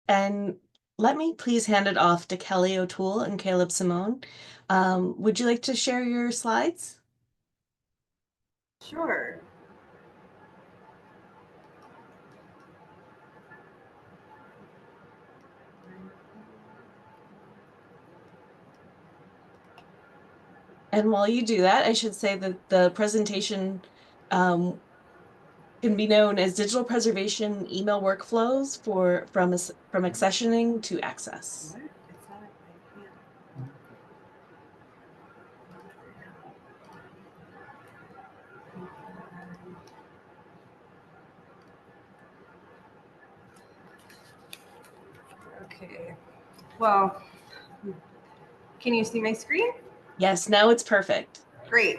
And let me please hand it off to Kelly O'Toole and Caleb Simone. Would you like to share your slides? Sure. And while you do that, I should say that the presentation um, can be known as digital preservation email workflows from accessioning to access. What? It's not, I can't. Okay. Well, can you see my screen? Yes, now it's perfect. Great.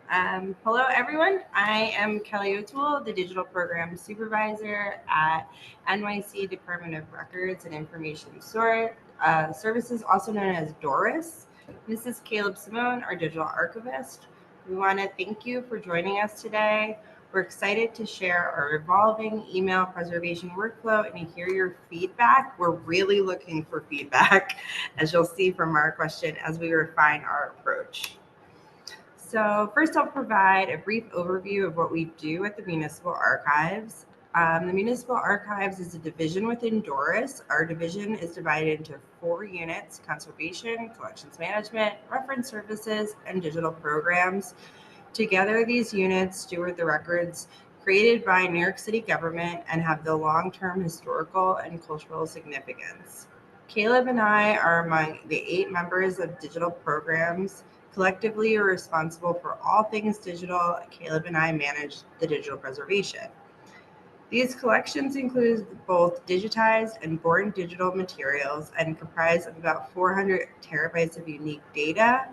Hello, everyone. I am Kelly O'Toole, the Digital Program Supervisor at NYC Department of Records and Information Services, also known as DORIS. This is Caleb Simone, our Digital Archivist. We want to thank you for joining us today. We're excited to share our evolving email preservation workflow and to hear your feedback. We're really looking for feedback, as you'll see from our question, as we refine our approach. So first, I'll provide a brief overview of what we do at the Municipal Archives. The Municipal Archives is a division within DORIS. Our division is divided into 4 units: conservation, collections management, reference services, and digital programs. Together, these units steward the records created by New York City government and have the long-term historical and cultural significance. Caleb and I are among the 8 members of digital programs. Collectively, we're responsible for all things digital. Caleb and I manage the digital preservation. These collections include both digitized and born digital materials and comprise of about 400 terabytes of unique data.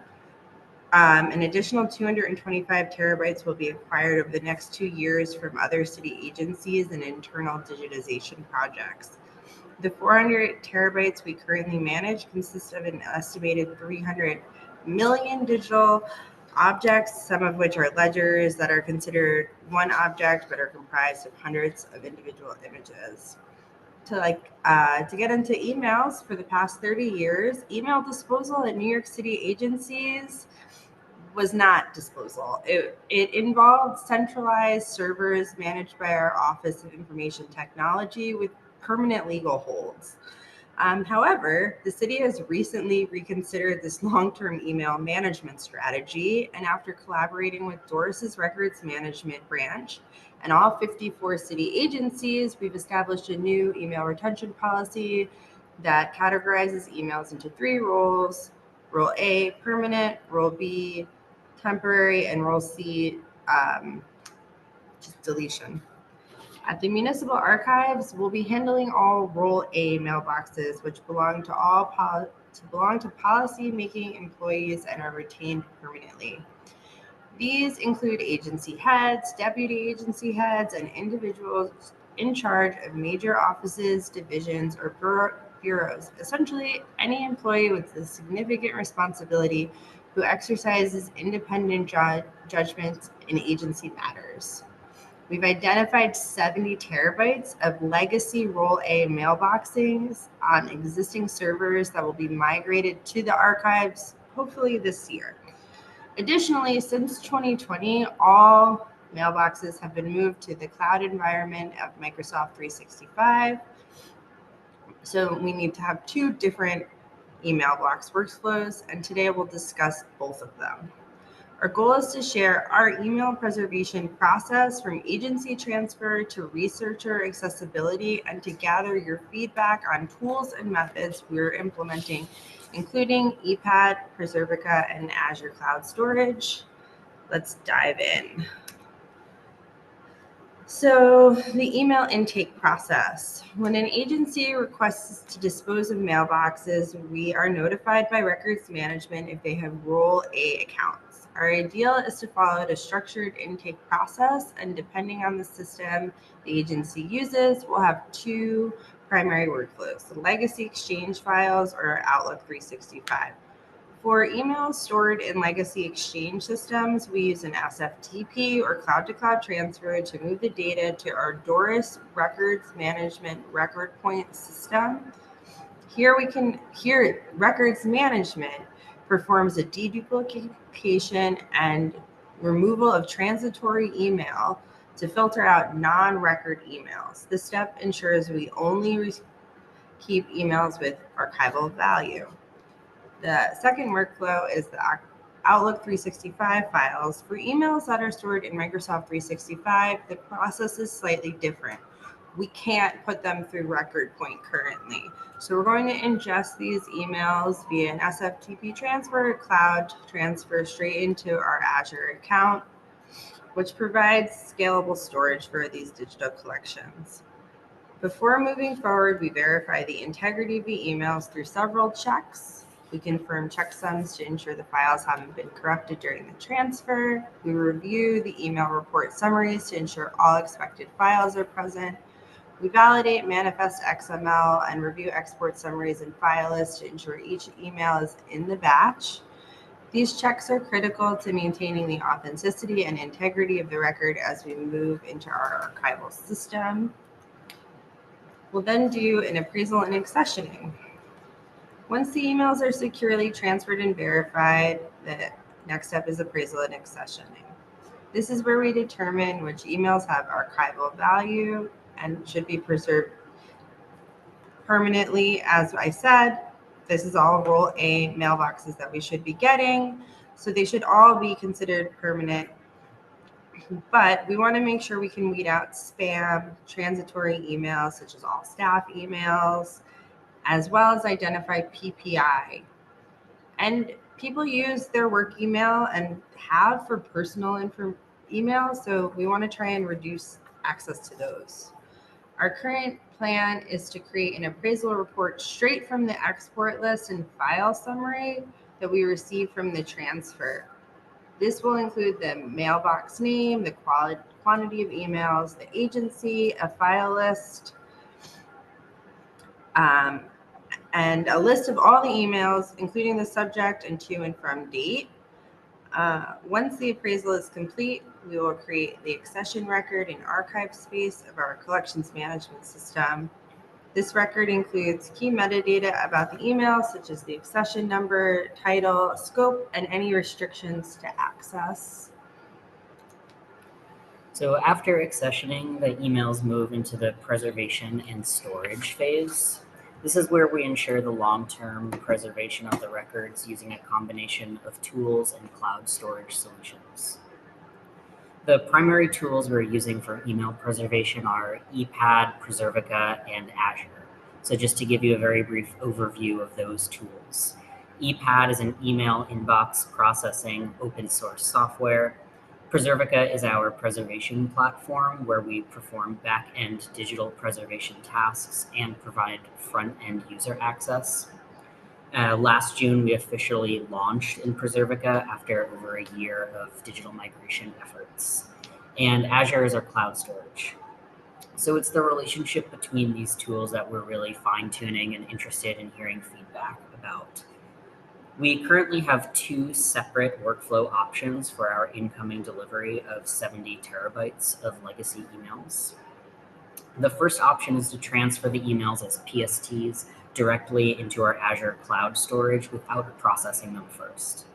An additional 225 terabytes will be acquired over the next 2 years from other city agencies and internal digitization projects. The 400 terabytes we currently manage consist of an estimated 300 million digital objects, some of which are ledgers that are considered one object but are comprised of hundreds of individual images. To get into emails, for the past 30 years, email disposal at New York City agencies was not disposal. It involved centralized servers managed by our Office of Information Technology with permanent legal holds. However, the city has recently reconsidered this long-term email management strategy, and after collaborating with Doris's records management branch and all 54 city agencies, we've established a new email retention policy that categorizes emails into 3 roles: Role A, permanent; Role B, temporary; and Role C, just deletion. At the Municipal Archives, we'll be handling all Role A mailboxes, which belong to policy-making employees and are retained permanently. These include agency heads, deputy agency heads, and individuals in charge of major offices, divisions, or bureaus. Essentially, any employee with a significant responsibility who exercises independent judgment in agency matters. We've identified 70 terabytes of legacy Role A mailboxings on existing servers that will be migrated to the archives hopefully this year. Additionally, since 2020, all mailboxes have been moved to the cloud environment of Microsoft 365. So we need to have 2 different email box workflows, and today we'll discuss both of them. Our goal is to share our email preservation process from agency transfer to researcher accessibility and to gather your feedback on tools and methods we're implementing, including ePad, Preservica, and Azure Cloud Storage. Let's dive in. So, the email intake process. When an agency requests to dispose of mailboxes, we are notified by records management if they have Role A accounts. Our ideal is to follow a structured intake process, and depending on the system the agency uses, we'll have 2 primary workflows: the legacy exchange files or Outlook 365. For emails stored in legacy exchange systems, we use an SFTP or cloud-to-cloud transfer to move the data to our Doris records management record point system. Here records management performs a deduplication and removal of transitory email to filter out non-record emails. This step ensures we only keep emails with archival value. The second workflow is the Outlook 365 files. For emails that are stored in Microsoft 365, the process is slightly different. We can't put them through record point currently. So we're going to ingest these emails via an SFTP transfer, cloud transfer straight into our Azure account, which provides scalable storage for these digital collections. Before moving forward, we verify the integrity of the emails through several checks. We confirm checksums to ensure the files haven't been corrupted during the transfer. We review the email report summaries to ensure all expected files are present. We validate manifest XML and review export summaries and file lists to ensure each email is in the batch. These checks are critical to maintaining the authenticity and integrity of the record as we move into our archival system. We'll then do an appraisal and accessioning. Once the emails are securely transferred and verified, the next step is appraisal and accessioning. This is where we determine which emails have archival value and should be preserved permanently. As I said, this is all Role A mailboxes that we should be getting, so they should all be considered permanent. But we want to make sure we can weed out spam, transitory emails, such as all staff emails, as well as identify PPI. And people use their work email and have for personal email, so we want to try and reduce access to those. Our current plan is to create an appraisal report straight from the export list and file summary that we receive from the transfer. This will include the mailbox name, the quantity of emails, the agency, a file list, and a list of all the emails, including the subject and to and from date. Once the appraisal is complete, we will create the accession record and archive space of our collections management system. This record includes key metadata about the email, such as the accession number, title, scope, and any restrictions to access. So after accessioning, the emails move into the preservation and storage phase. This is where we ensure the long-term preservation of the records using a combination of tools and cloud storage solutions. The primary tools we're using for email preservation are ePad, Preservica, and Azure. So just to give you a very brief overview of those tools. ePad is an email inbox processing open source software. Preservica is our preservation platform where we perform back-end digital preservation tasks and provide front-end user access. Last June, we officially launched in Preservica after over a year of digital migration efforts. And Azure is our cloud storage. So it's the relationship between these tools that we're really fine-tuning and interested in hearing feedback about. We currently have two separate workflow options for our incoming delivery of 70 terabytes of legacy emails. The first option is to transfer the emails as PSTs directly into our Azure cloud storage without processing them first.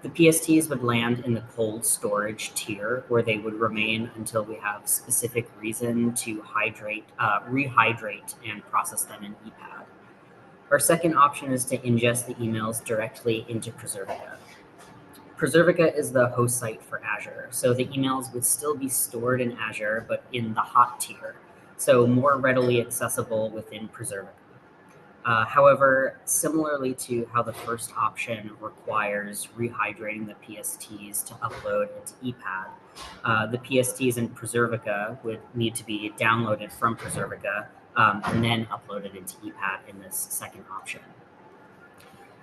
The PSTs would land in the cold storage tier where they would remain until we have specific reason to rehydrate and process them in ePad. Our second option is to ingest the emails directly into Preservica. Preservica is the host site for Azure, so the emails would still be stored in Azure, but in the hot tier, so more readily accessible within Preservica. However, similarly to how the first option requires rehydrating the PSTs to upload into ePad, the PSTs in Preservica would need to be downloaded from Preservica and then uploaded into ePad in this second option.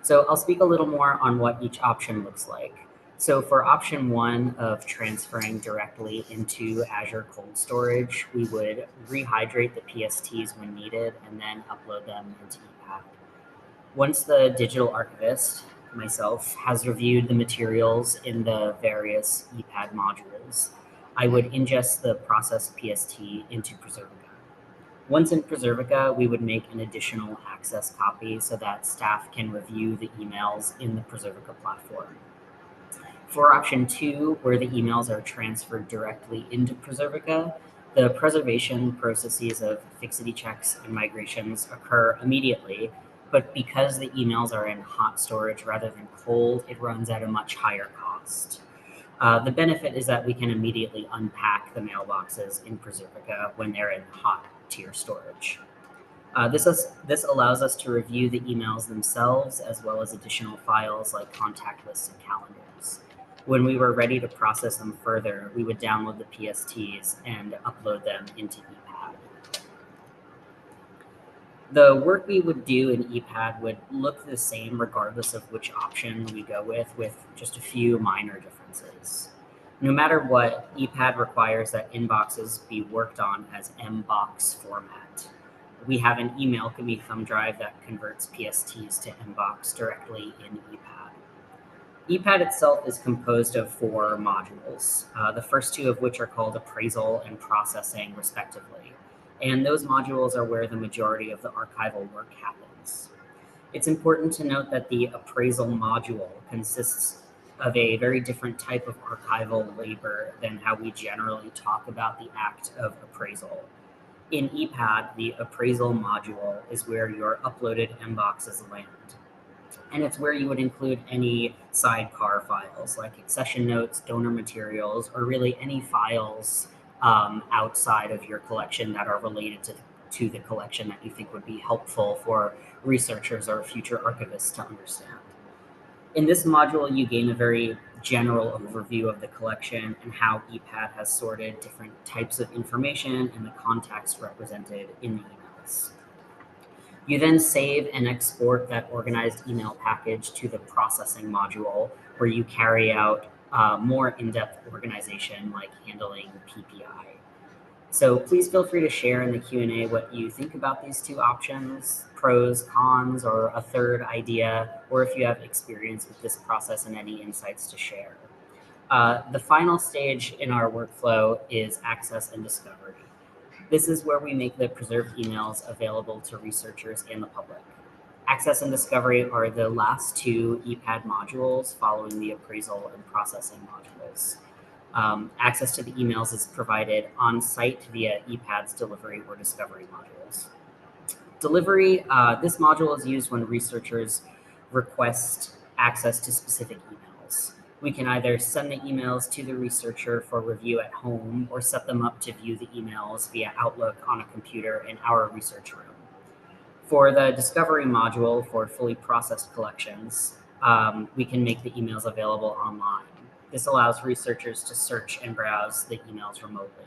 So I'll speak a little more on what each option looks like. So for option one of transferring directly into Azure cold storage, we would rehydrate the PSTs when needed and then upload them into ePad. Once the digital archivist myself, has reviewed the materials in the various EPAD modules, I would ingest the processed PST into Preservica. Once in Preservica, we would make an additional access copy so that staff can review the emails in the Preservica platform. For option 2, where the emails are transferred directly into Preservica, the preservation processes of fixity checks and migrations occur immediately, but because the emails are in hot storage rather than cold, it runs at a much higher cost. The benefit is that we can immediately unpack the mailboxes in Preservica when they're in hot tier storage. This allows us to review the emails themselves as well as additional files like contact lists and calendars. When we were ready to process them further, we would download the PSTs and upload them into EPAD. The work we would do in EPAD would look the same regardless of which option we go with just a few minor differences. No matter what, EPAD requires that inboxes be worked on as mbox format. We have an email commit thumb drive that converts PSTs to mbox directly in EPAD. EPAD itself is composed of 4 modules, the first 2 of which are called appraisal and processing, respectively. And those modules are where the majority of the archival work happens. It's important to note that the appraisal module consists of a very different type of archival labor than how we generally talk about the act of appraisal. In EPAD, the appraisal module is where your uploaded mboxes land. And it's where you would include any sidecar files like accession notes, donor materials, or really any files outside of your collection that are related to the collection that you think would be helpful for researchers or future archivists to understand. In this module, you gain a very general overview of the collection and how EPAD has sorted different types of information and the context represented in the emails. You then save and export that organized email package to the processing module, where you carry out more in-depth organization like handling PPI. So please feel free to share in the Q&A what you think about these 2 options, pros, cons, or a third idea, or if you have experience with this process and any insights to share. The final stage in our workflow is access and discovery. This is where we make the preserved emails available to researchers and the public. Access and discovery are the last 2 EPAD modules following the appraisal and processing modules. Access to the emails is provided on site via EPAD's delivery or discovery modules. Delivery, this module is used when researchers request access to specific emails. We can either send the emails to the researcher for review at home or set them up to view the emails via Outlook on a computer in our research room. For the discovery module for fully processed collections, we can make the emails available online. This allows researchers to search and browse the emails remotely.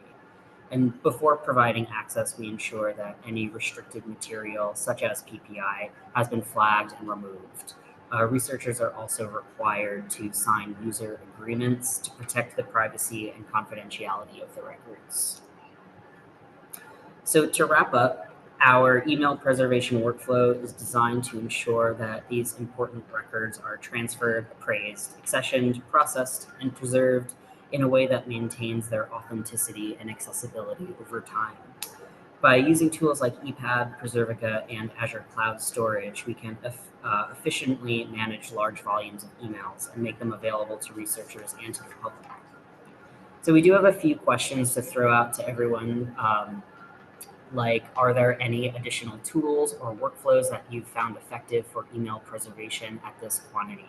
And before providing access, we ensure that any restricted material, such as PPI, has been flagged and removed. Researchers are also required to sign user agreements to protect the privacy and confidentiality of the records. So to wrap up, our email preservation workflow is designed to ensure that these important records are transferred, appraised, accessioned, processed, and preserved in a way that maintains their authenticity and accessibility over time. By using tools like EPAD, Preservica, and Azure Cloud Storage, we can efficiently manage large volumes of emails and make them available to researchers and to the public. So we do have a few questions to throw out to everyone, like, are there any additional tools or workflows that you've found effective for email preservation at this quantity?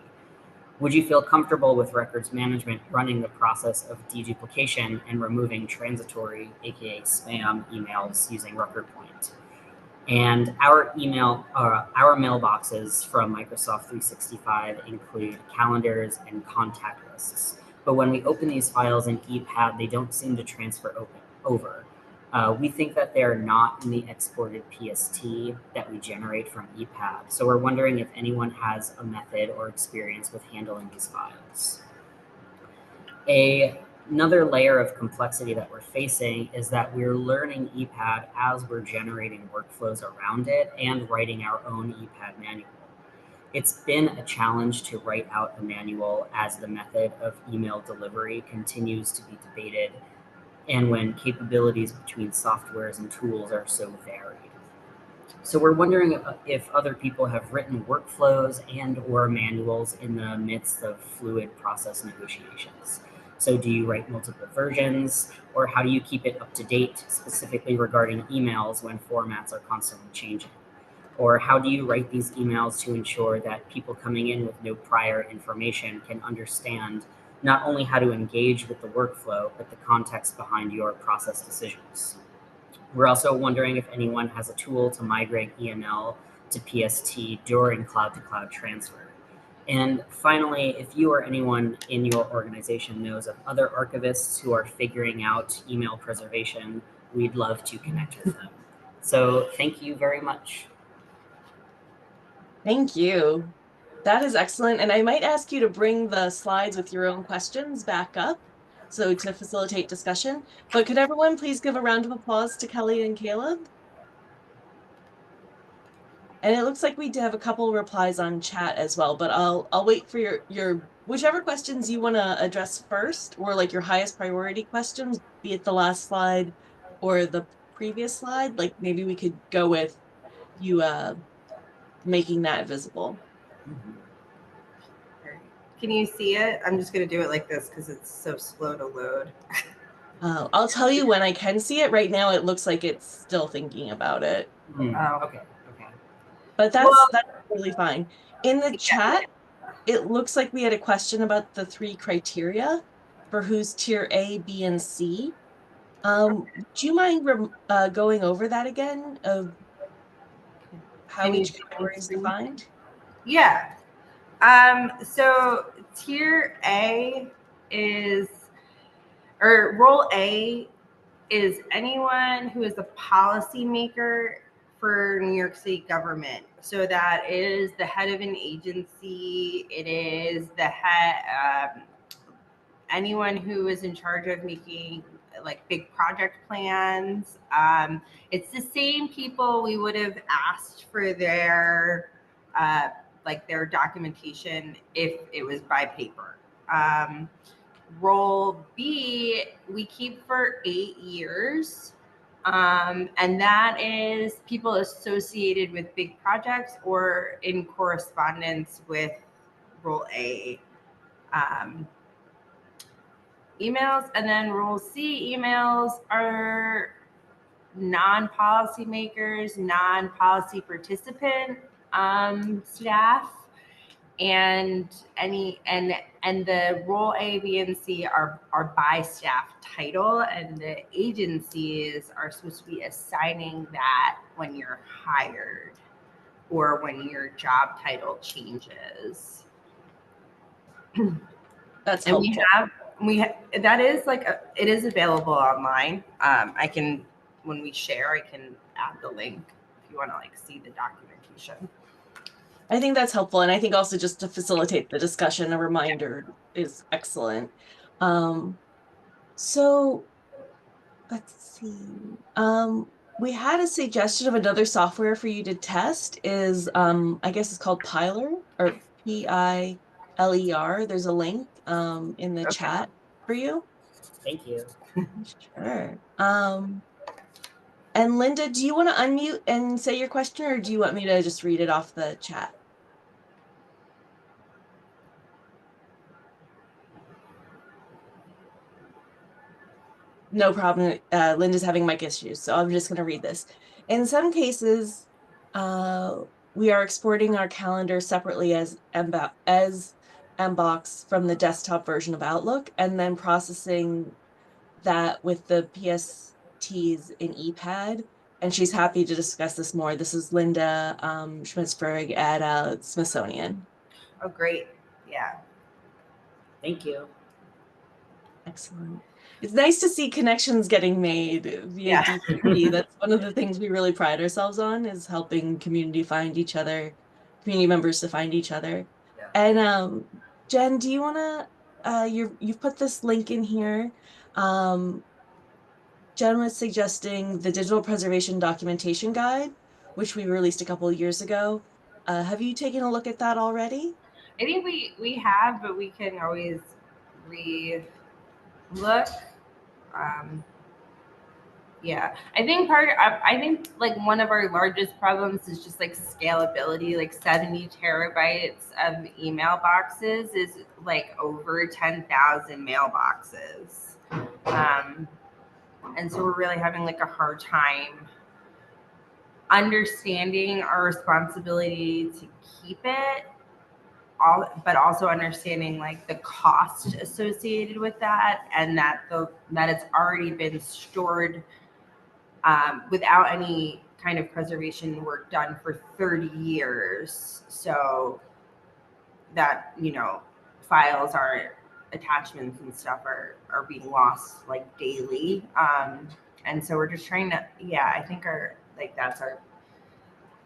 Would you feel comfortable with records management running the process of deduplication and removing transitory, aka spam emails using Record Point? And our mailboxes from Microsoft 365 include calendars and contact lists. But when we open these files in EPAD, they don't seem to transfer over. We think that they're not in the exported PST that we generate from EPAD. So we're wondering if anyone has a method or experience with handling these files. Another layer of complexity that we're facing is that we're learning EPAD as we're generating workflows around it and writing our own EPAD manual. It's been a challenge to write out a manual as the method of email delivery continues to be debated and when capabilities between softwares and tools are so varied. So we're wondering if other people have written workflows and or manuals in the midst of fluid process negotiations. So do you write multiple versions, or how do you keep it up to date, specifically regarding emails when formats are constantly changing? Or how do you write these emails to ensure that people coming in with no prior information can understand not only how to engage with the workflow, but the context behind your process decisions? We're also wondering if anyone has a tool to migrate EML to PST during cloud-to-cloud transfer. And finally, if you or anyone in your organization knows of other archivists who are figuring out email preservation, we'd love to connect with them. So thank you very much. Thank you. That is excellent. And I might ask you to bring the slides with your own questions back up, so to facilitate discussion. But could everyone please give a round of applause to Kelly and Caleb? And it looks like we do have a couple replies on chat as well, but I'll wait for your whichever questions you want to address first, or like your highest priority questions, be it the last slide or the previous slide. Like maybe we could go with you making that visible. Can you see it? I'm just going to do it like this because it's so slow to load. I'll tell you when I can see it. Right now, it looks like it's still thinking about it, Okay. but Well, that's really fine. In the chat, it looks like we had a question about the three criteria for who's tier A, B, and C. Do you mind going over that again of how can you each see my category is screen? defined? Yeah. So tier A is, or role A is anyone who is a policymaker for New York State government. So that is the head of an agency. It is the head, anyone who is in charge of making like big project plans. It's the same people we would have asked for their like their documentation if it was by paper. Role B, we keep for 8 years. And that is people associated with big projects or in correspondence with role A. Emails, and then rule C emails are non-policymakers, non-policy participant staff, and the role A, B, and C are by staff title, and the agencies are supposed to be assigning that when you're hired or when your job title changes. That's And helpful. that is like it is available online. I can, when we share, I can add the link if you want to like see the documentation. I think that's helpful. And I think also just to facilitate the discussion, a reminder is excellent. So let's see. We had a suggestion of another software for you to test is I guess it's called Piler or Piler. There's a link in the Okay. chat for you. Thank you. Sure. And Linda, do you want to unmute and say your question, or do you want me to just read it off the chat? No problem. Linda's having mic issues, so I'm just going to read this. In some cases, we are exporting our calendar separately as Mbox from the desktop version of Outlook, and then processing that with the PSTs in ePad. And she's happy to discuss this more. This is Linda Schmitzberg at Smithsonian. Oh, great. Yeah. Thank you. Excellent. It's nice to see connections getting made via DPP. That's one of the things we really pride ourselves on, is helping community find each other, community members to find each other. Yeah. And Jen, do you want to, you've put this link in here. Jen was suggesting the Digital Preservation Documentation Guide, which we released a couple of years ago. Have you taken a look at that already? I think we have, but we can always re-look. Yeah, I think like one of our largest problems is just like scalability. Like 70 terabytes of email boxes is like over 10,000 mailboxes. And so we're really having like a hard time understanding our responsibility to keep it but also understanding like the cost associated with that, and that it's already been stored without any kind of preservation work done for 30 years. So that, files are attachments and stuff are being lost like daily. And so we're just trying to, yeah, I think that's our,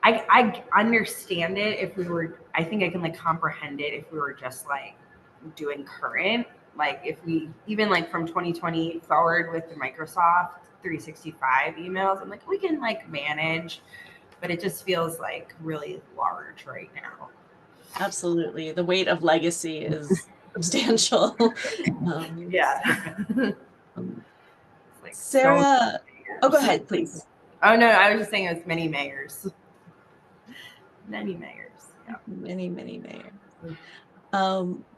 I understand it if we were, I think I can like comprehend it if we were just like doing current, like if we even like from 2020 forward with the Microsoft 365 emails, I'm like, we can like manage, but it just feels like really large right now. Absolutely. The weight of legacy is substantial. Yeah. Um, Like so Sarah, oh, go ahead, please. Oh no, I was just saying it was many mayors. Many mayors. Yeah. Many, many mayors.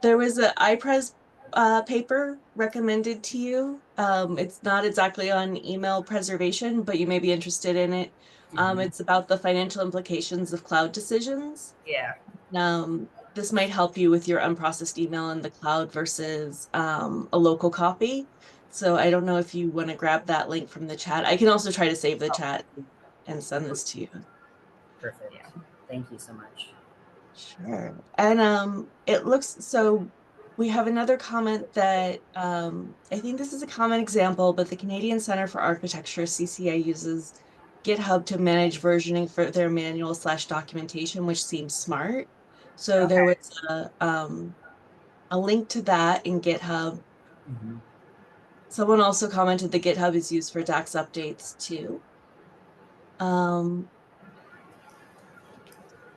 There was a iPres paper recommended to you. It's not exactly on email preservation, but you may be interested in it. It's about the financial implications of cloud decisions. Yeah. This might help you with your unprocessed email in the cloud versus a local copy. So I don't know if you want to grab that link from the chat. I can also try to save the chat and send this to you. Perfect. Yeah. Thank you so much. Sure. And it looks so we have another comment that I think this is a common example, but the Canadian Centre for Architecture, CCA, uses GitHub to manage versioning for their manual/documentation, which seems smart. So there Okay. was a link to that in GitHub. Mhm. Someone also commented that GitHub is used for DAX updates too. Um,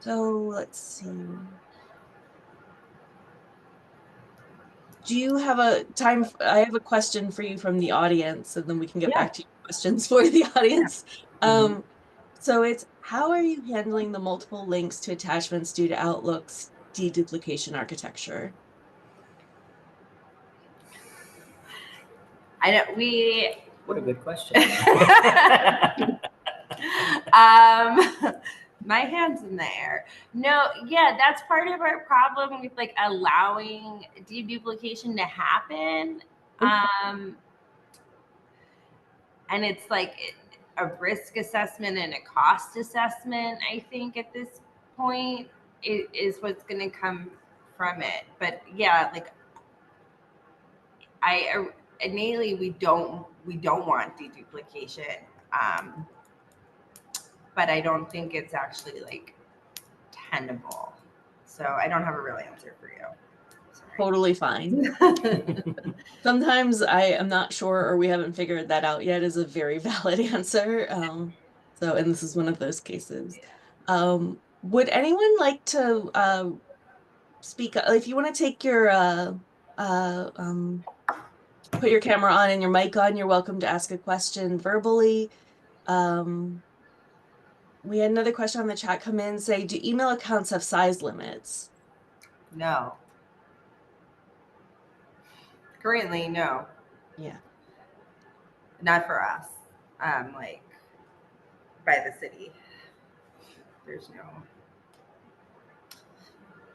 so let's see. Do you have a time? I have a question for you from the audience, and then we can get Yeah. back to your questions for the audience. Mhm. So it's how are you handling the multiple links to attachments due to Outlook's deduplication architecture? I know we What a good question. My hands in the air. No, yeah, that's part of our problem with like allowing deduplication to happen. And it's like a risk assessment and a cost assessment, I think, at this point is what's going to come from it. But yeah, like I innately we don't want deduplication, but I don't think it's actually like tenable. So I don't have a real answer for you. Totally fine. Sometimes I am not sure or we haven't figured that out yet is a very valid answer. And this is one of those cases. Would anyone like to speak? If you want to take your uh, um, put your camera on and your mic on, you're welcome to ask a question verbally. Um, we had another question on the chat come in, say, do email accounts have size limits? No. Currently, no. Yeah. Not for us. Like by the city.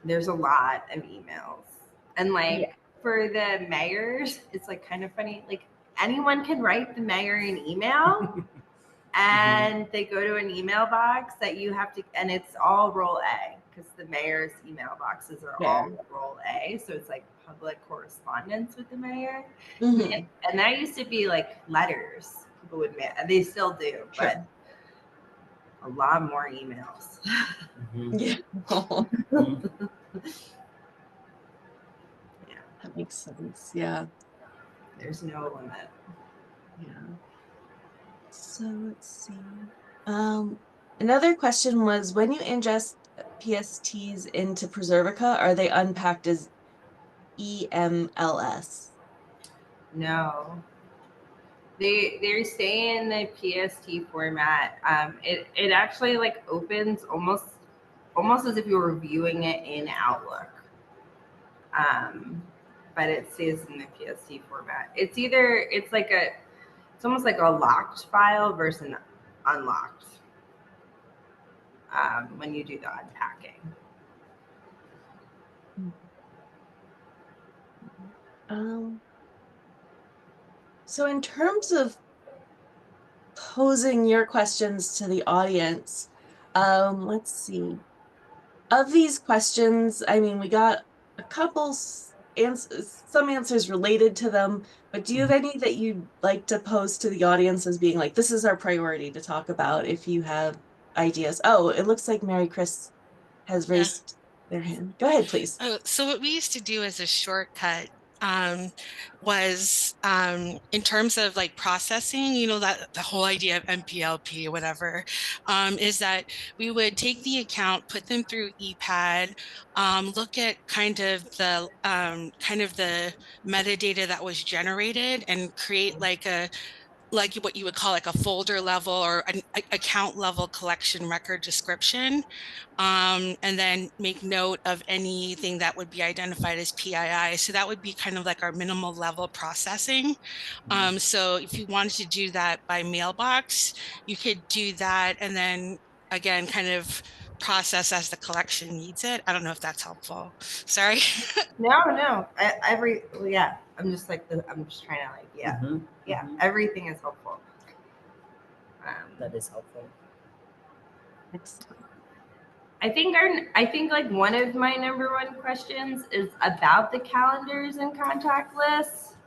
There's a lot of emails. And like for the mayors, it's like kind of funny. Like anyone can write the mayor an email and they go to an email box that you have to, and it's all roll A because the mayor's email boxes are all roll A. So it's like public correspondence with the mayor. Mm-hmm. And that used to be like letters people would mail. They still do, but a lot more emails. Yeah. Mhm. Yeah. That makes sense. Yeah. There's no limit. Yeah. So let's see. Another question was when you ingest PSTs into Preservica? Are they unpacked as EMLS? No. They stay in the PST format. It actually like opens almost as if you were viewing it in Outlook. But it stays in the PST format. It's almost like a locked file versus an unlocked when you do the unpacking. So in terms of posing your questions to the audience, let's see. Of these questions, I mean, we got a couple some answers related to them, but do you have any that you'd like to pose to the audience as being like, this is our priority to talk about if you have ideas? Oh, it looks like Mary Chris has Yeah. raised their hand. Go ahead, please. Oh, so what we used to do as a shortcut was in terms of like processing, that the whole idea of MPLP or whatever, is that we would take the account, put them through ePad, look at kind of the metadata that was generated and create like what you would call like a folder level or an account level collection record description, and then make note of anything that would be identified as PII. So that would be kind of like our minimal level processing. So if you wanted to do that by mailbox, you could do that and then again kind of process as the collection needs it. I don't know if that's helpful. Sorry. No. Yeah. I'm just trying to like, yeah. Yeah. Everything is helpful. That is helpful. Excellent. I think like one of my number one questions is about the calendars and contact lists.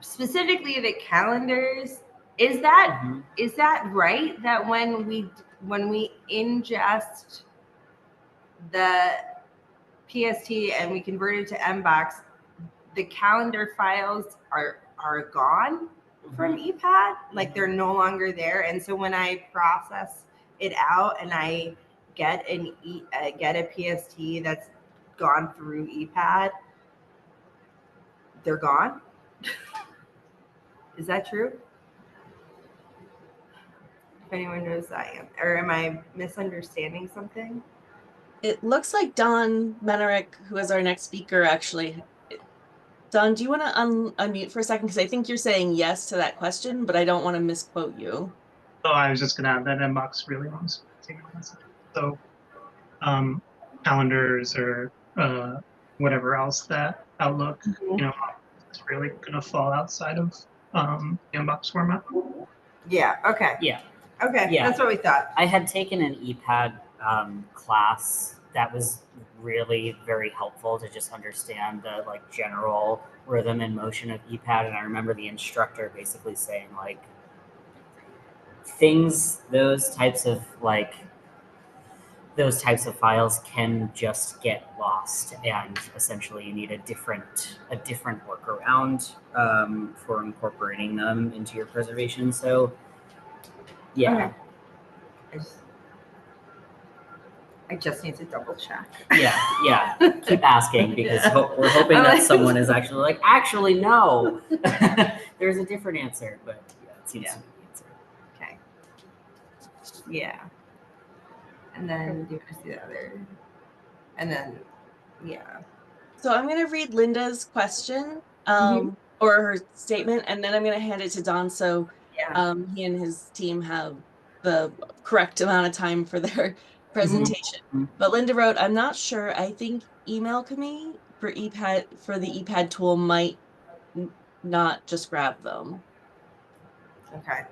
Specifically the calendars. Is that right that when we ingest the PST and we convert it to Mbox, the calendar files are gone from ePad? Like they're no longer there. And so when I process it out and I get a PST that's gone through ePad, they're gone. Is that true? If anyone knows that, or am I misunderstanding something? It looks like Don Menerick, who is our next speaker, actually. Don, do you want to unmute for a second? Because I think you're saying yes to that question, but I don't want to misquote you. Oh, I was just going to add that Mbox really wants to take a message. So calendars or whatever else that Outlook, is really going to fall outside of the Mbox format. Yeah. Okay. Yeah. Okay. Yeah. That's what we thought. I had taken an ePad class that was really very helpful to just understand the like general rhythm and motion of ePad. And I remember the instructor basically saying like those types of files can just get lost, and essentially you need a different workaround for incorporating them into your preservation. So yeah. Okay. I just need to double check. Yeah. Keep asking because we're hoping that someone is actually no. There's a different answer, but yeah, it seems to be the answer. Okay. Yeah. And then do you want to see the other? And then, yeah. So I'm going to read Linda's question or her statement, and then I'm going to hand it to Don so he and his team have the correct amount of time for their presentation. But Linda wrote, I'm not sure. I think email me for the ePad tool might not just grab them. Okay.